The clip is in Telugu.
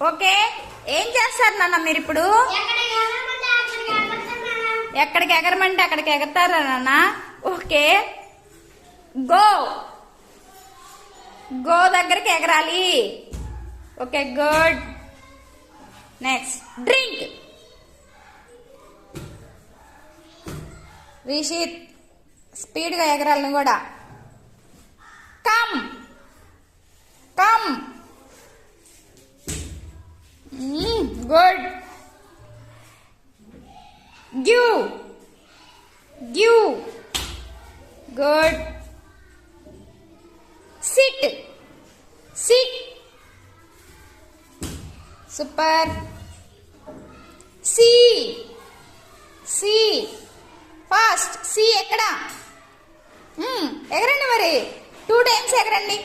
ఓకే, ఏం చేస్తారు నాన్న మీరు ఇప్పుడు? ఎక్కడికి ఎగరమంటే అక్కడికి ఎగరతారా నాన్న? ఓకే, గో గో దగ్గరికి ఎగరాలి. Okay, good. Next drink. Rishit స్పీడ్గా ఎగరాలి నువ్వు కూడా. Come come. Good. Give give. Good. Sit sit. Super. సి సి. ఫాస్ట్. సి ఎక్కడ? ఎగరండి మరి, 2 times ఎగరండి.